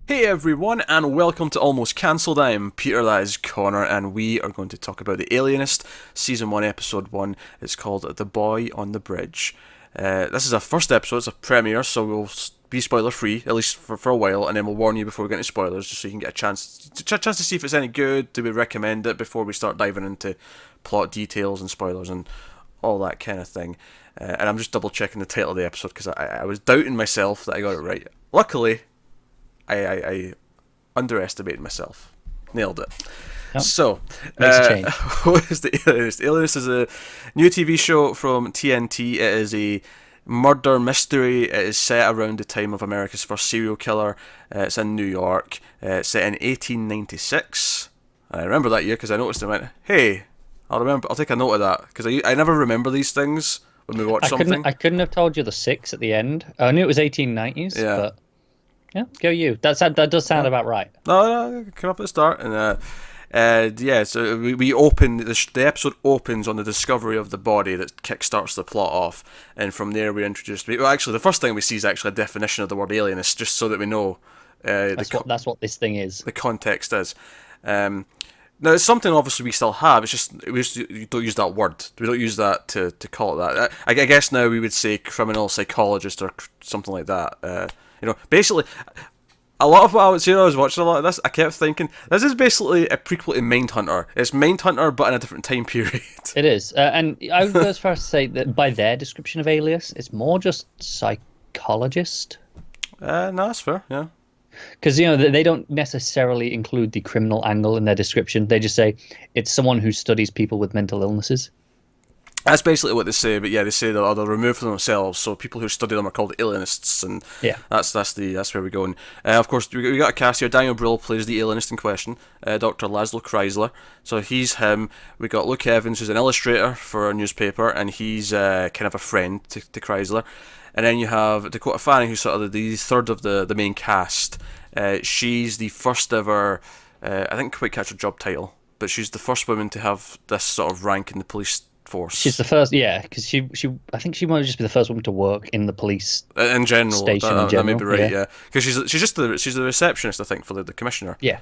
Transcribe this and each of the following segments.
Hey everyone, and welcome to Almost Cancelled. I am Peter, that is Connor, and we are going to talk about The Alienist, Season 1, Episode 1. It's called The Boy on the Bridge. This is our first episode, it's a premiere, so we'll be spoiler free, at least for a while, and then we'll warn you before we get into spoilers, just so you can get a chance to see if it's any good. Do we recommend it before we start diving into plot details and spoilers and all that kind of thing. And I'm just double checking the title of the episode because I was doubting myself that I got it right. Luckily, I underestimated myself. Nailed it. Yep. So, Makes a change. what is The Alienist? Alienist is a new TV show from TNT. It is a murder mystery. It is set around the time of America's first serial killer. It's in New York. It's set in 1896. And I remember that year because I noticed and went, hey, I'll take a note of that because I never remember these things when we watch something. I couldn't have told you the 6 at the end. I knew it was 1890s, Yeah. but yeah, go you. That does sound about right. No, come up at the start, and yeah. So we open the episode opens on the discovery of the body that kickstarts the plot off, and from there we're introduced. Well, actually, the first thing we see is actually a definition of the word alienist, just so that we know. That's what this thing is. The context is. Now, it's something obviously we still have. It's just we don't use that word. We don't use that to call it that. I guess now we would say criminal psychologist or something like that. Basically, a lot of what I was watching a lot of this, I kept thinking, this is basically a prequel to Mindhunter. It's Mindhunter, but in a different time period. It is. And I would go as far as to say that by their description of Alias, it's more just psychologist. No, that's fair, yeah. Because, they don't necessarily include the criminal angle in their description. They just say it's someone who studies people with mental illnesses. That's basically what they say, but yeah, they say they'll remove from themselves, so people who study them are called alienists, and yeah, that's where we're going. Of course, we got a cast here. Daniel Brill plays the alienist in question, Dr. Laszlo Kreisler, so he's him. We got Luke Evans, who's an illustrator for a newspaper, and he's kind of a friend to Kreisler. And then you have Dakota Fanning, who's sort of the third of the main cast. She's the first ever, I didn't quite catch her job title, but she's the first woman to have this sort of rank in the police force. She's the first, yeah, because I think she might just be the first woman to work in the police in general. Station in general. That may be right, yeah. Because she's the receptionist, I think, for the commissioner. Yeah.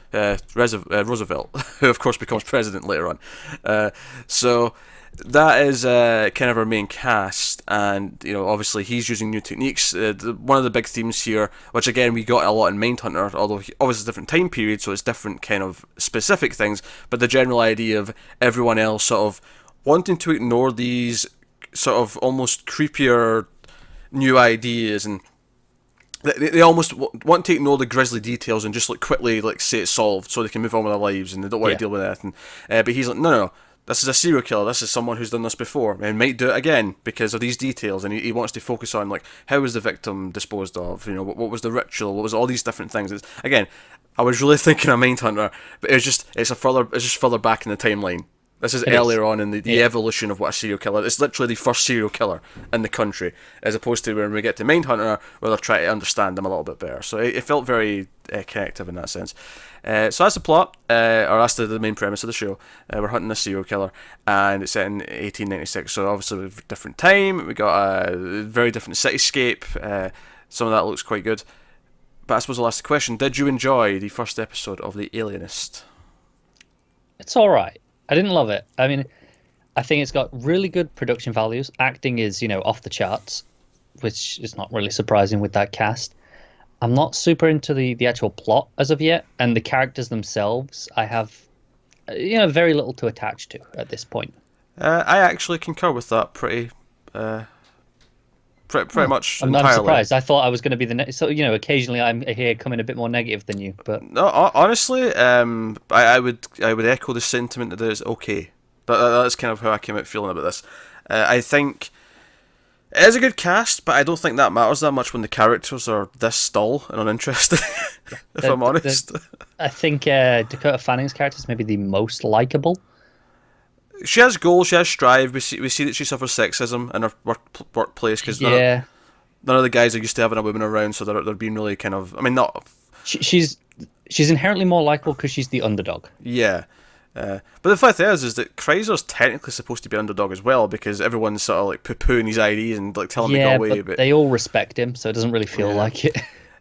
Roosevelt, who of course becomes president later on. So that is kind of our main cast, and obviously he's using new techniques. One of the big themes here, which again we got a lot in Mindhunter, although obviously it's a different time period, so it's different kind of specific things. But the general idea of everyone else sort of wanting to ignore these sort of almost creepier new ideas, and they almost want to ignore the grisly details and just quickly say it's solved so they can move on with their lives, and they don't want to deal with anything. But he's like, no, this is a serial killer. This is someone who's done this before and might do it again because of these details. And he wants to focus on how was the victim disposed of? What was the ritual? What was all these different things? Again, I was really thinking of Mindhunter, but it's just further back in the timeline. This is earlier on in the evolution of what a serial killer. It's literally the first serial killer in the country, as opposed to when we get to Mindhunter, where they're trying to understand them a little bit better. So it felt very connective in that sense. So that's the plot, or that's the main premise of the show. We're hunting a serial killer, and it's set in 1896. So obviously we have a different time. We got a very different cityscape. Some of that looks quite good. But I suppose I'll ask the question: did you enjoy the first episode of The Alienist? It's all right. I didn't love it. I mean, I think it's got really good production values. Acting is, off the charts, which is not really surprising with that cast. I'm not super into the actual plot as of yet, and the characters themselves, I have, very little to attach to at this point. I actually concur with that pretty much I'm entirely. surprised. I thought I was going to be so occasionally I'm here coming a bit more negative than you, but no, honestly, I would echo the sentiment that it's okay, but that's kind of how I came out feeling about this. I think it is a good cast, but I don't think that matters that much when the characters are this dull and uninteresting. If I'm honest, I think Dakota Fanning's character is maybe the most likable. She has goals, she has strive. We see that she suffers sexism in her workplace because none of the guys are used to having a woman around, so they're being really kind of. I mean, not. She's inherently more likable because she's the underdog. Yeah, but the fact is that Chrysler's technically supposed to be underdog as well because everyone's sort of poo-pooing his ideas and telling him to go away. But they all respect him, so it doesn't really feel like it.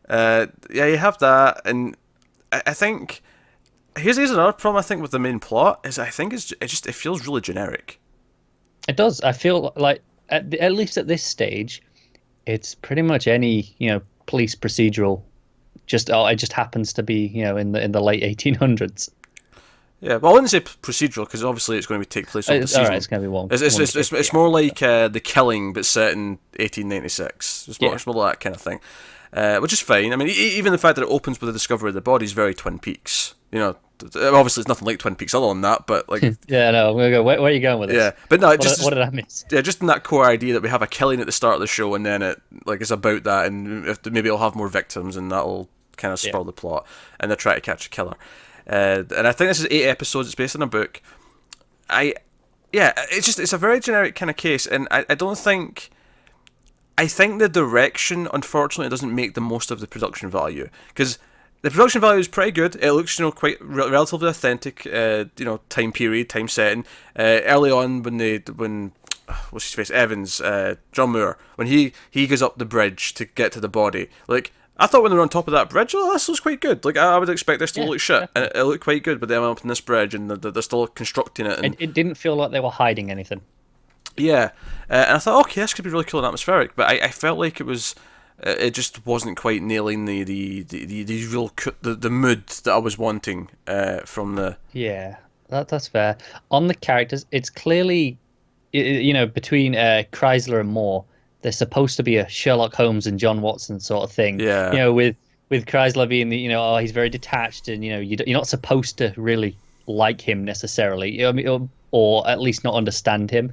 Yeah, you have that, and I think here's another problem I think with the main plot is I think it feels really generic. It does. I feel like at least at this stage, it's pretty much any police procedural. Just it just happens to be in the late 1800s. Yeah, well, I wouldn't say procedural because obviously it's going to take place over the season. All right, it's going to be one. It's more like The Killing, but set in 1896. It's more like that kind of thing, which is fine. I mean, even the fact that it opens with the discovery of the body is very Twin Peaks. Obviously it's nothing like Twin Peaks other than that, but like yeah, no, I'm gonna go. Where are you going with this? Yeah, but no, what did I miss? Yeah, just in that core idea that we have a killing at the start of the show, and then it like is about that, and maybe it'll have more victims, and that'll kind of spoil the plot, and they're trying to catch a killer. And I think this is 8 episodes. It's based on a book. It's a very generic kind of case, and I don't think. I think the direction, unfortunately, doesn't make the most of the production value, because the production value is pretty good. It looks, quite relatively authentic. Time period, time setting. Early on, when what's his face, Evans, John Moore, when he goes up the bridge to get to the body, like. I thought when they were on top of that bridge, this looks quite good. Like, I would expect this to look shit. And it looked quite good, but then up in this bridge, and they're still constructing it. And it didn't feel like they were hiding anything. Yeah. And I thought, okay, this could be really cool and atmospheric, but I felt like it was... it just wasn't quite nailing the real... the mood that I was wanting from the... Yeah, that's fair. On the characters, it's clearly, between Chrysler and Moore, there's supposed to be a Sherlock Holmes and John Watson sort of thing. Yeah. With Chrysler being he's very detached, and you're not supposed to really like him necessarily, or at least not understand him.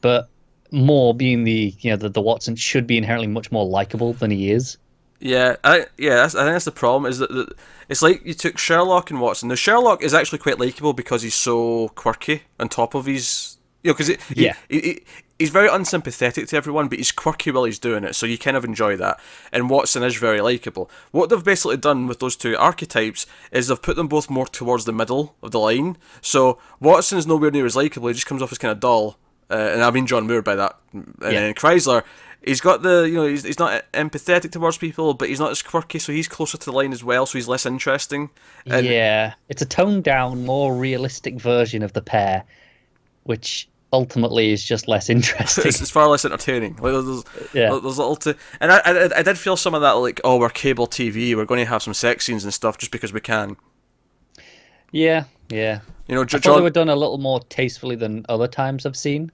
But Moore being the Watson should be inherently much more likable than he is. Yeah, I think that's the problem. Is that it's like you took Sherlock and Watson. Now Sherlock is actually quite likable because he's so quirky on top of his. Because he's very unsympathetic to everyone, but he's quirky while he's doing it, so you kind of enjoy that. And Watson is very likable. What they've basically done with those two archetypes is they've put them both more towards the middle of the line. So Watson's nowhere near as likable, he just comes off as kind of dull. And I mean John Moore by that. And then Chrysler, he's got he's not empathetic towards people, but he's not as quirky, so he's closer to the line as well, so he's less interesting. And it's a toned down, more realistic version of the pair, which ultimately is just less interesting. It's far less entertaining. Like there's little and I did feel some of that, like, oh, we're cable TV, we're going to have some sex scenes and stuff just because we can. Yeah. I thought they were done a little more tastefully than other times I've seen.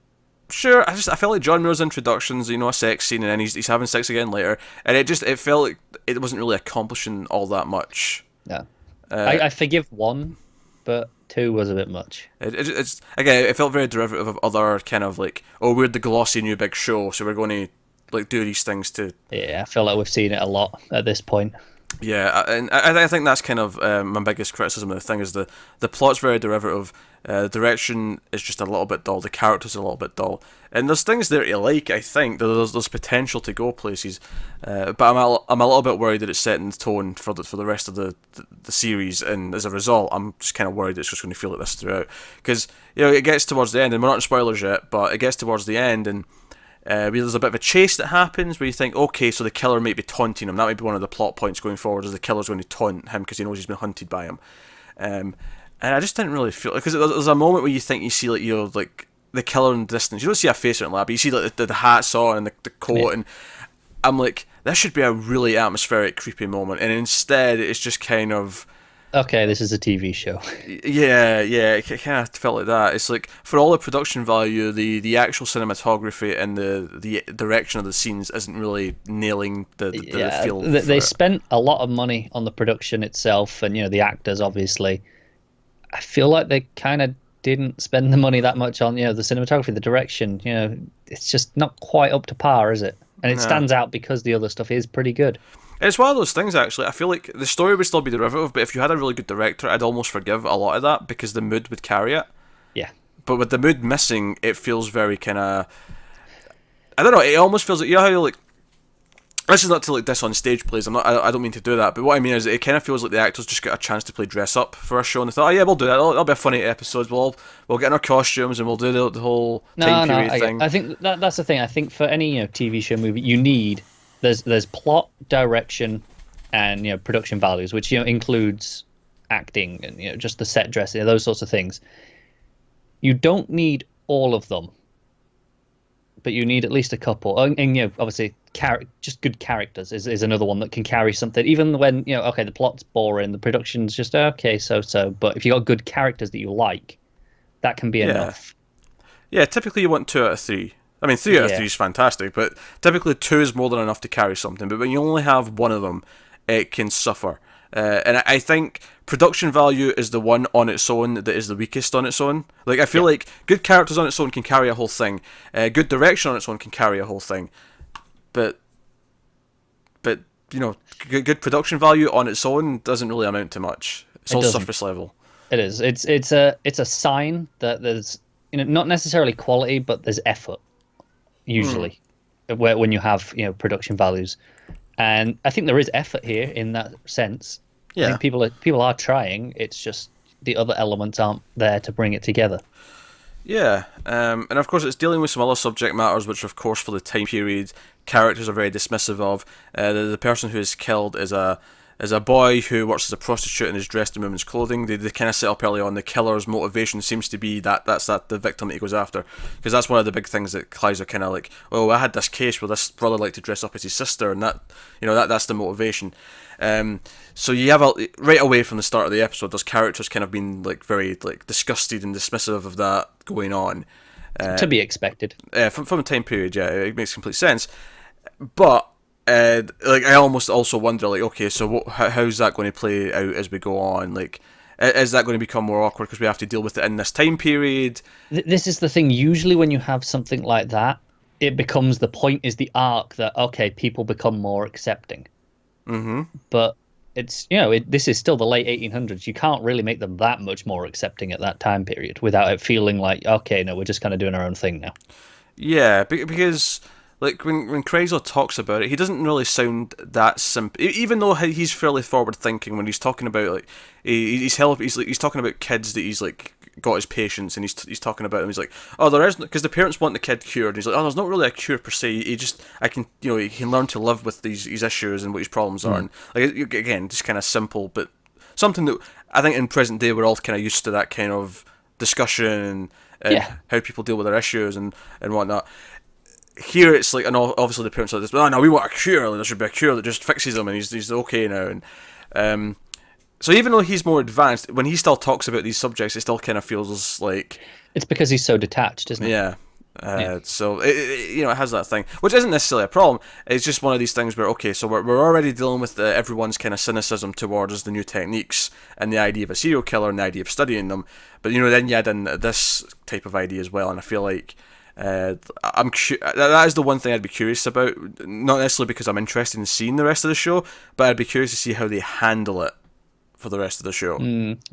Sure, I felt like John Moore's introductions, a sex scene, and then he's having sex again later, and it felt like it wasn't really accomplishing all that much. Yeah, I forgive one, but 2 was a bit much. It's again, it felt very derivative of other kind of like, oh, we're the glossy new big show, so we're going to like do these things to. Yeah, I feel like we've seen it a lot at this point. Yeah, and I think that's kind of my biggest criticism of the thing is the plot's very derivative. The direction is just a little bit dull. The characters are a little bit dull, and there's things there to like. I think there's potential to go places, but I'm a little bit worried that it's setting the tone for the rest of the series, and as a result, I'm just kind of worried it's just going to feel like this throughout. Because it gets towards the end, and we're not in spoilers yet, but it gets towards the end, and there's a bit of a chase that happens where you think, okay, so the killer might be taunting him. That might be one of the plot points going forward, is the killer's going to taunt him because he knows he's been hunted by him. And I just didn't really feel, because there's a moment where you think you see like the killer in the distance. You don't see a face or anything like that, but you see like the hat's on and the coat, and I'm like, this should be a really atmospheric, creepy moment, and instead it's just kind of, okay, this is a TV show. Yeah, it kind of felt like that. It's like, for all the production value, the actual cinematography and the direction of the scenes isn't really nailing the feel. They spent a lot of money on the production itself, and the actors, obviously. I feel like they kind of didn't spend the money that much on the cinematography, the direction. It's just not quite up to par, is it? And it stands out because the other stuff is pretty good. It's one of those things, actually. I feel like the story would still be derivative, but if you had a really good director, I'd almost forgive a lot of that because the mood would carry it. Yeah. But with the mood missing, it feels very kind of... I don't know, it almost feels like... how like... This is not to like diss on stage plays. I don't mean to do that, but what I mean is it kind of feels like the actors just got a chance to play dress up for a show, and they thought, oh yeah, we'll do that. That'll be a funny episode. We'll get in our costumes and we'll do the whole time period thing. I think that's the thing. I think for any TV show movie, you need there's plot, direction, and production values, which includes acting and just the set dressing, those sorts of things. You don't need all of them, but you need at least a couple. And obviously, just good characters is another one that can carry something. Even when okay, the plot's boring, the production's just okay, so. But if you got good characters that you like, that can be enough. Yeah, typically you want 2 out of 3. I mean, 3 out of 3 is fantastic, but typically 2 is more than enough to carry something. But when you only have one of them, it can suffer. And I think production value is the one on its own that is the weakest on its own. Like, I feel like good characters on its own can carry a whole thing. Good direction on its own can carry a whole thing. But good production value on its own doesn't really amount to much. It's all surface level. It is. It's a sign that there's not necessarily quality, but there's effort usually when you have production values. And I think there is effort here in that sense. Yeah. I think people are trying. It's just the other elements aren't there to bring it together. Yeah, and of course it's dealing with some other subject matters, which of course for the time period, characters are very dismissive of. The person who is killed is a boy who works as a prostitute and is dressed in women's clothing. They kind of set up early on the killer's motivation seems to be that's the victim that he goes after, because that's one of the big things that Clives are kind of like, oh, I had this case where this brother liked to dress up as his sister, and that's the motivation. So you have right away from the start of the episode, there's characters kind of being like very like disgusted and dismissive of that going on. To be expected. From a time period, yeah, it makes complete sense. But like I almost also wonder, like, okay, so how's that going to play out as we go on? Like, is that going to become more awkward because we have to deal with it in this time period? This is the thing. Usually, when you have something like that, it becomes the point is the arc that okay, people become more accepting. Mm-hmm. But it's this is still the late 1800s. You can't really make them that much more accepting at that time period without it feeling like okay, no, we're just kind of doing our own thing now. Yeah, because like when Chrysler talks about it, he doesn't really sound that simple. Even though he's fairly forward thinking when he's talking about like he's talking about kids that he's like got his patients, and he's talking about them. He's like, oh, there isn't, because the parents want the kid cured. And he's like, oh, there's not really a cure per se. He can learn to live with these issues and what his problems are. And like again, just kind of simple, but something that I think in present day we're all kind of used to, that kind of discussion and how people deal with their issues and whatnot. Here it's like, and obviously the parents are like this, oh no, we want a cure, like, there should be a cure that just fixes him and he's okay now. And so even though he's more advanced, when he still talks about these subjects, it still kind of feels like it's because he's so detached, isn't it? Yeah. So it has that thing, which isn't necessarily a problem. It's just one of these things where okay, so we're already dealing with everyone's kind of cynicism towards the new techniques and the idea of a serial killer and the idea of studying them. But then you add in this type of idea as well, and I feel like that is the one thing I'd be curious about. Not necessarily because I'm interested in seeing the rest of the show, but I'd be curious to see how they handle it for the rest of the show.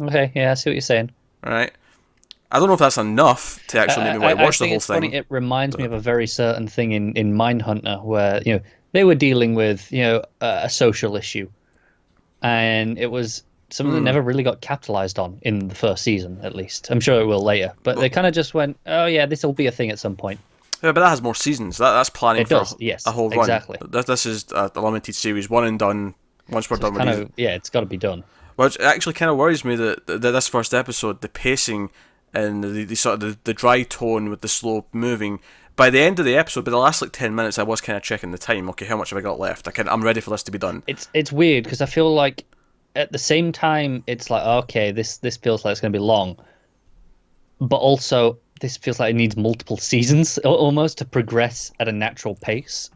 Okay, yeah, I see what you're saying. Right. I don't know if that's enough to actually make me want to watch the whole thing. Funny, it reminds me of a very certain thing in Mindhunter where they were dealing with a social issue, and it was something that never really got capitalized on in the first season, at least. I'm sure it will later, but they kind of just went, oh yeah, this will be a thing at some point. Yeah, but that has more seasons. That's planning for a whole run. Exactly. This is a limited series, one and done. Once we're done with it, it's got to be done. Which actually kind of worries me that this first episode, the pacing and the sort of the dry tone with the slow moving. By the end of the episode, by the last like 10 minutes, I was kind of checking the time. Okay, how much have I got left? I'm ready for this to be done. It's weird because I feel like at the same time it's like okay, this feels like it's going to be long, but also this feels like it needs multiple seasons almost to progress at a natural pace.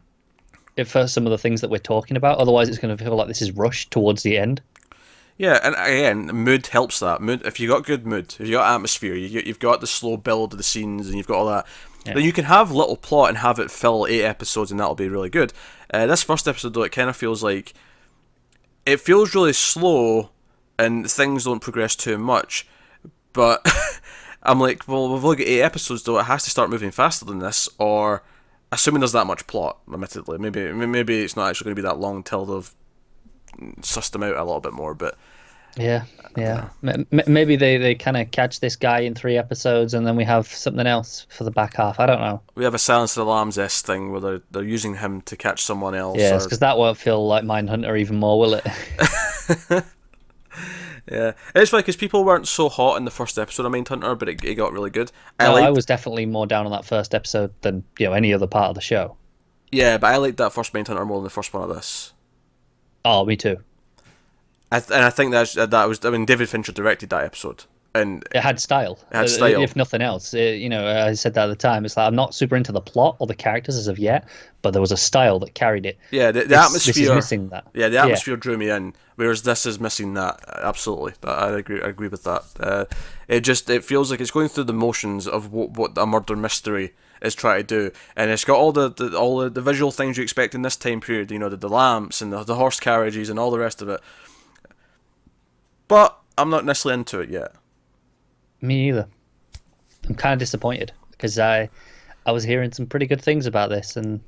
For some of the things that we're talking about, otherwise it's going to feel like this is rushed towards the end. Yeah, and again, mood helps that. Mood, if you got good mood, if you got atmosphere, you've got the slow build of the scenes, and you've got all that, then you can have little plot and have it fill 8 episodes, and that'll be really good. This first episode, though, it kind of feels like it feels really slow, and things don't progress too much. But I'm like, well, we've only got 8 episodes, though. It has to start moving faster than this, or assuming there's that much plot. Admittedly, maybe it's not actually going to be that long till they've sussed them out a little bit more, but Yeah, yeah. Maybe they kind of catch this guy in 3 episodes, and then we have something else for the back half. I don't know. We have a Silence of the Lambs-esque thing where they're using him to catch someone else, Yes, or because that won't feel like Mindhunter even more, will it? yeah, it's funny because people weren't so hot in the first episode of Mindhunter, but it got really good. No, I was definitely more down on that first episode than any other part of the show. Yeah, but I liked that first Mindhunter more than the first one of this. Oh, me too. And I think that was. I mean, David Fincher directed that episode, and It had style. it had style. If nothing else. I said that at the time. It's like I'm not super into the plot or the characters as of yet, but there was a style that carried it. Yeah, the atmosphere. This is missing that. Yeah, the atmosphere drew me in, whereas this is missing that. Absolutely, I agree with that. It feels like it's going through the motions of what a murder mystery is trying to do, and it's got all the visual things you expect in this time period. The lamps and the horse carriages and all the rest of it. But I'm not necessarily into it yet. Me either. I'm kind of disappointed because I was hearing some pretty good things about this, and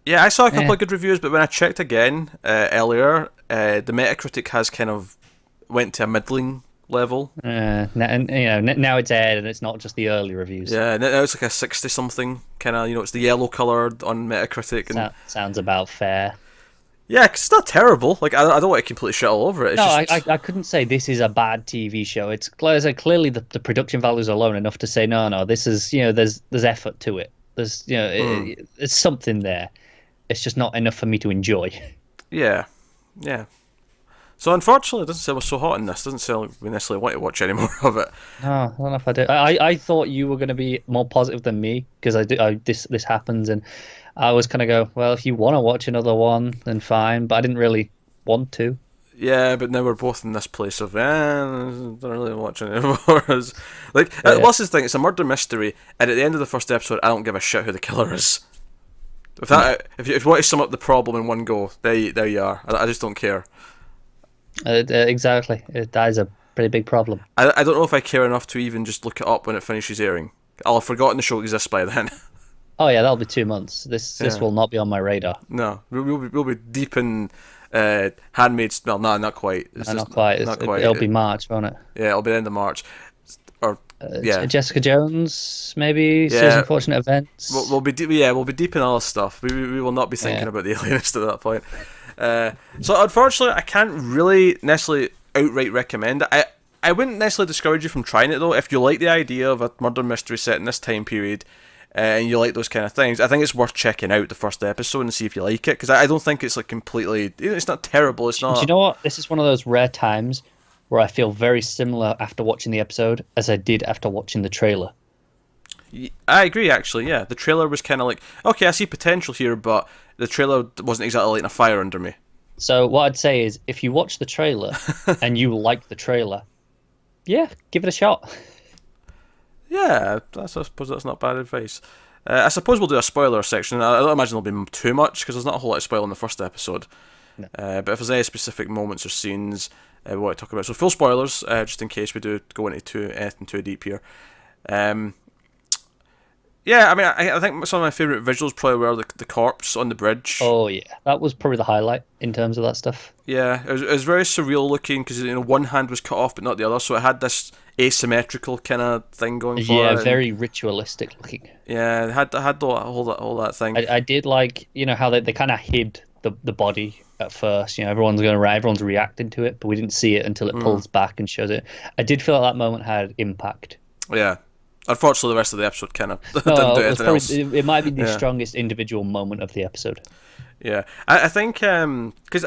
yeah, I saw a couple of good reviews, but when I checked again earlier, the Metacritic has kind of went to a middling level. now it's aired, and it's not just the early reviews. Yeah, now it's like a 60 something kind of. It's the yellow coloured on Metacritic. And sounds about fair. yeah, 'cause it's not terrible. Like I don't want to completely shit all over it. It's I couldn't say this is a bad TV show. It's clearly the production values alone enough to say no. This is there's effort to it. There's it's something there. It's just not enough for me to enjoy. Yeah. So unfortunately, it doesn't say we're so hot in this. It doesn't say we necessarily want to watch any more of it. Oh, I don't know if I do. I thought you were going to be more positive than me because this happens, and I was kind of go, well, if you want to watch another one, then fine. But I didn't really want to. Yeah, but now we're both in this place of don't really watch it anymore. What's the thing? It's a murder mystery, and at the end of the first episode, I don't give a shit who the killer is. If you want to sum up the problem in one go, there you are. I just don't care. Exactly. That is a pretty big problem. I don't know if I care enough to even just look it up when it finishes airing. I'll have forgotten the show exists by then. Oh yeah, that'll be 2 months. This will not be on my radar. No, we'll be deep in Handmaid's. Well, no, not quite. Not quite. It'll be March, won't it? Yeah, it'll be the end of March. Or Jessica Jones, maybe. Series Unfortunate Events. We'll be deep in all this stuff. We will not be thinking about the Alienist at that point. So unfortunately, I can't really necessarily outright recommend it. I wouldn't necessarily discourage you from trying it though. If you like the idea of a murder mystery set in this time period, and you like those kind of things, I think it's worth checking out the first episode and see if you like it. Because I don't think it's like completely. It's not terrible. It's not. Do you know what? This is one of those rare times where I feel very similar after watching the episode as I did after watching the trailer. I agree, actually. Yeah, the trailer was kind of like, okay, I see potential here, but the trailer wasn't exactly lighting a fire under me. So what I'd say is, if you watch the trailer and you like the trailer, yeah, give it a shot. Yeah, I suppose that's not bad advice. I suppose we'll do a spoiler section. I don't imagine there'll be too much, because there's not a whole lot of spoil in the first episode. No. But if there's any specific moments or scenes we want to talk about, so full spoilers, just in case we do go into anything too deep here. Yeah, I mean, I think some of my favourite visuals probably were the corpse on the bridge. Oh yeah, that was probably the highlight in terms of that stuff. Yeah, it was very surreal looking because one hand was cut off but not the other, so it had this asymmetrical kind of thing going for it. Yeah, very ritualistic looking. Yeah, it had all that thing. I did like how they kind of hid the body at first. Everyone's reacting to it, but we didn't see it until it pulls back and shows it. I did feel like that moment had impact. Yeah. Unfortunately, the rest of the episode kind of didn't do anything else. It might be the strongest individual moment of the episode. Yeah, I think because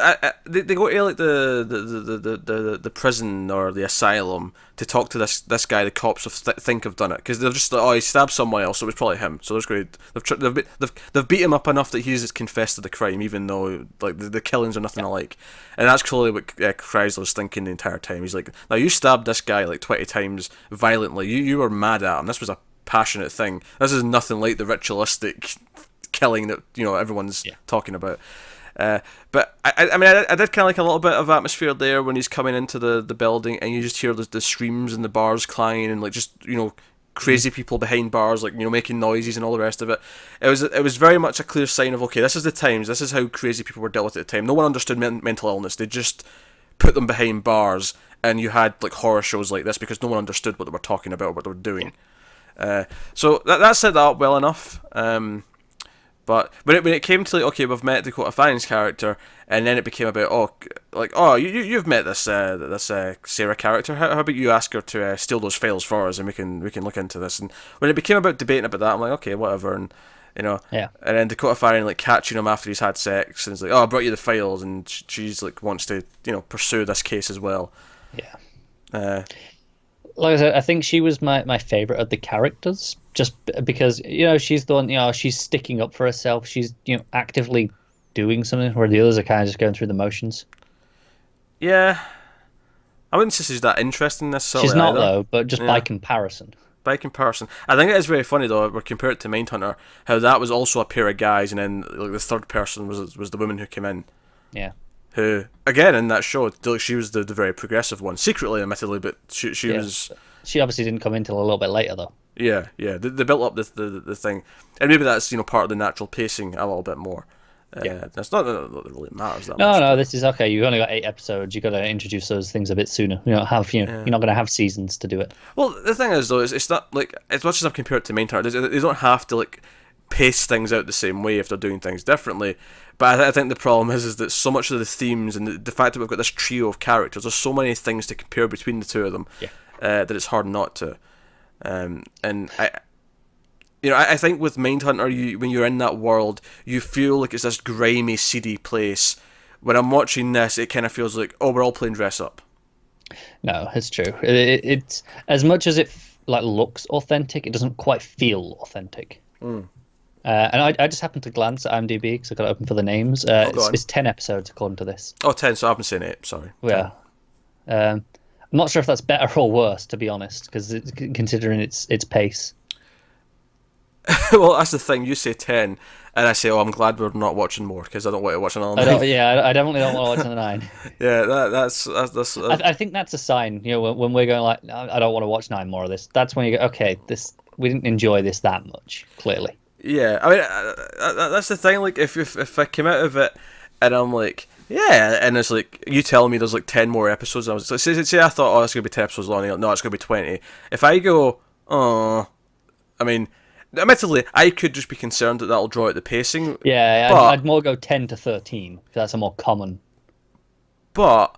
they go to like the prison or the asylum to talk to this guy the cops think have done it, because they're just like, oh, he stabbed someone else, so it was probably him. So they've beat him up enough that he's confessed to the crime, even though like the killings are nothing alike. And that's clearly what Chrysler's thinking the entire time. He's like, now you stabbed this guy like 20 times violently. You were mad at him. This was a passionate thing. This is nothing like the ritualistic killing that everyone's talking about. But I mean, I did kind of like a little bit of atmosphere there when he's coming into the building, and you just hear the screams and the bars clanging, and like just crazy people behind bars like making noises and all the rest of it. It was very much a clear sign of, okay, this is the times, this is how crazy people were dealt with at the time. No one understood mental illness. They just put them behind bars and you had like horror shows like this because no one understood what they were talking about or what they were doing. So that set that up well enough. But when it came to like, okay, we've met Dakota Fanning's character, and then it became about you've met this Sarah character. How about you ask her to steal those files for us, and we can look into this. And when it became about debating about that, I'm like, okay, whatever. And Yeah. And then Dakota Fanning like catching him after he's had sex, and he's like, oh, I brought you the files, and she's like wants to pursue this case as well. Yeah. Like I said, I think she was my favorite of the characters, just because she's the one, she's sticking up for herself. She's actively doing something, where the others are kind of just going through the motions. Yeah, I wouldn't say she's that interesting necessarily. She's not either. though, but just by comparison. By comparison, I think it is very funny though. We're compared to Mindhunter, how that was also a pair of guys, and then like the third person was the woman who came in. Yeah. Who again in that show, she was the very progressive one, secretly, admittedly, but she was. She obviously didn't come in till a little bit later though. Yeah. They built up the thing, and maybe that's part of the natural pacing a little bit more. That's not that it really matters that much. No, this is okay. You've only got 8 episodes. You got to introduce those things a bit sooner. You're not going to have seasons to do it. Well, the thing is though, it's not like as much as I've compared it to Mindhunter, they don't have to like pace things out the same way if they're doing things differently. But I think the problem is that so much of the themes and the fact that we've got this trio of characters, there's so many things to compare between the two of them that it's hard not to. And I think with Mindhunter, when you're in that world, you feel like it's this grimy, seedy place. When I'm watching this, it kind of feels like, oh, we're all playing dress up. No, it's true. It's as much as it looks authentic, it doesn't quite feel authentic. And I just happened to glance at IMDb because I got it open for the names. It's 10 episodes according to this. Oh, 10, so I haven't seen 8, sorry. Yeah. I'm not sure if that's better or worse, to be honest, because considering its pace. Well, that's the thing. You say 10, and I say, oh, I'm glad we're not watching more, because I don't want to watch another 9. I definitely don't want to watch another 9. Yeah, that's I think that's a sign, when we're going like, I don't want to watch 9 more of this. That's when you go, okay, we didn't enjoy this that much, clearly. Yeah, I mean, that's the thing. Like, if I came out of it and I'm like, yeah, and it's like you tell me there's like 10 more episodes, and I was like, say I thought, oh, it's gonna be 10 episodes long. No, it's gonna be 20. If I go, oh, I mean, admittedly, I could just be concerned that that'll draw out the pacing. Yeah, but I'd more go 10 to 13 because that's a more common. But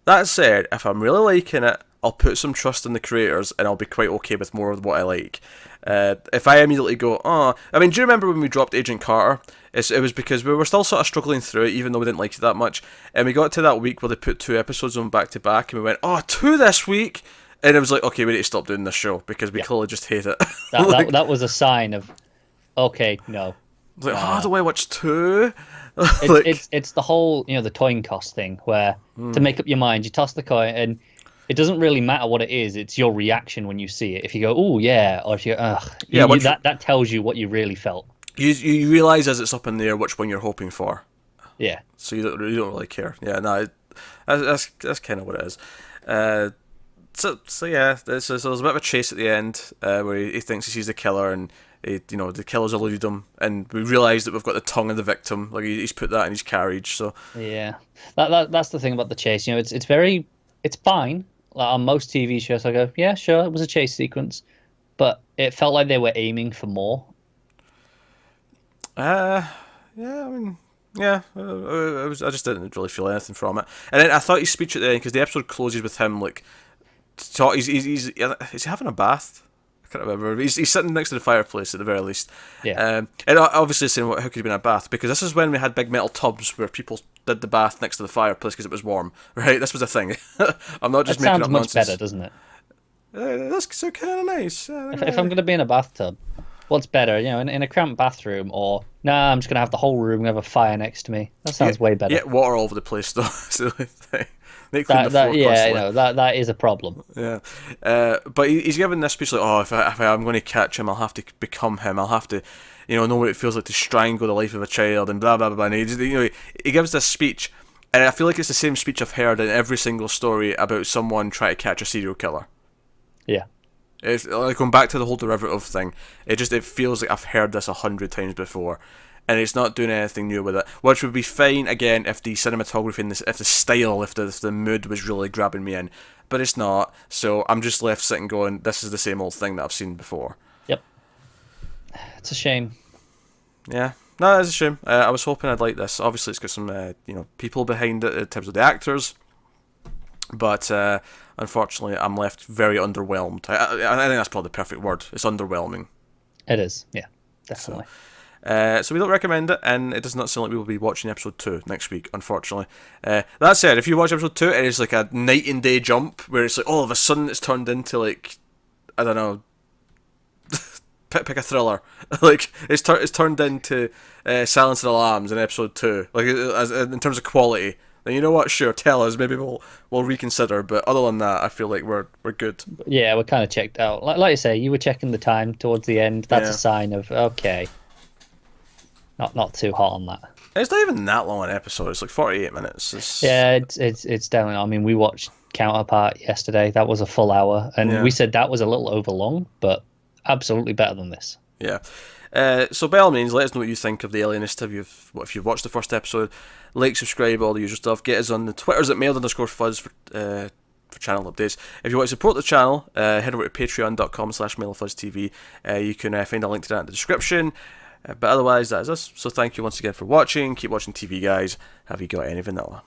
that said, if I'm really liking it, I'll put some trust in the creators, and I'll be quite okay with more of what I like. If I immediately go, oh, I mean, do you remember when we dropped Agent Carter? It was because we were still sort of struggling through it, even though we didn't like it that much. And we got to that week where they put 2 episodes on back to back, and we went, oh, 2 this week? And it was like, okay, we need to stop doing this show because we clearly just hate it. That was a sign of, okay, no. Like, how do I watch 2? It's the whole, the coin toss thing, where to make up your mind, you toss the coin, and it doesn't really matter what it is. It's your reaction when you see it. If you go, oh yeah, or if you go, ugh, that tells you what you really felt. You realise as it's up in the air which one you're hoping for. Yeah. So you don't really care. Yeah, no, that's kind of what it is. So yeah, there's a bit of a chase at the end where he thinks he sees the killer, and the killer's eluded him, and we realise that we've got the tongue of the victim. Like he's put that in his carriage. So yeah, that's the thing about the chase. It's fine. Like on most TV shows, I go, yeah, sure, it was a chase sequence, but it felt like they were aiming for more. Yeah, I mean, yeah, I just didn't really feel anything from it. And then I thought his speech at the end, because the episode closes with him like, is he having a bath? I can't remember. He's sitting next to the fireplace at the very least. Yeah. And obviously saying, how could he be in a bath? Because this is when we had big metal tubs where people did the bath next to the fireplace because it was warm, right? This was a thing. I'm not just making up nonsense. Sounds much better, doesn't it? That's so kind of nice. If I'm going to be in a bathtub, what's better, in a cramped bathroom, or I'm just going to have the whole room have a fire next to me? That sounds way better. Yeah, water all over the place though. So that is a problem. Yeah, but he's given this speech like, oh, if I'm going to catch him, I'll have to become him. I'll have to, know what it feels like to strangle the life of a child, and blah blah blah. And he gives this speech, and I feel like it's the same speech I've heard in every single story about someone trying to catch a serial killer. Yeah. It's like going back to the whole derivative thing. It feels like I've heard this 100 times before, and it's not doing anything new with it, which would be fine again if the cinematography and if the style, if the mood was really grabbing me in, but it's not. So I'm just left sitting going, this is the same old thing that I've seen before. Yep. It's a shame. Yeah. No, it's a shame. I was hoping I'd like this. Obviously, it's got some people behind it in terms of the actors, but unfortunately, I'm left very underwhelmed. I think that's probably the perfect word. It's underwhelming. It is, yeah, definitely. So we don't recommend it, and it does not sound like we will be watching episode 2 next week, unfortunately. That said, if you watch episode 2, it is like a night and day jump, where it's like all of a sudden it's turned into like, I don't know, pick a thriller. Like it's turned into Silence of the Lambs in episode 2. Like in terms of quality. And you know what? Sure, tell us. Maybe we'll reconsider. But other than that, I feel like we're good. Yeah, we're kind of checked out. Like you say, you were checking the time towards the end. That's a sign of okay. Not too hot on that. It's not even that long an episode. It's like 48 minutes. Yeah, it's definitely. I mean, we watched Counterpart yesterday. That was a full hour, and we said that was a little over long, but absolutely better than this. Yeah. So by all means, let us know what you think of the Alienist. If you've watched the first episode, like, subscribe, all the usual stuff. Get us on the Twitters at mailed_fuzz for channel updates. If you want to support the channel, head over to patreon.com/mailfuzztv. You can find a link to that in the description. But otherwise, that is us. So thank you once again for watching. Keep watching TV, guys. Have you got any vanilla?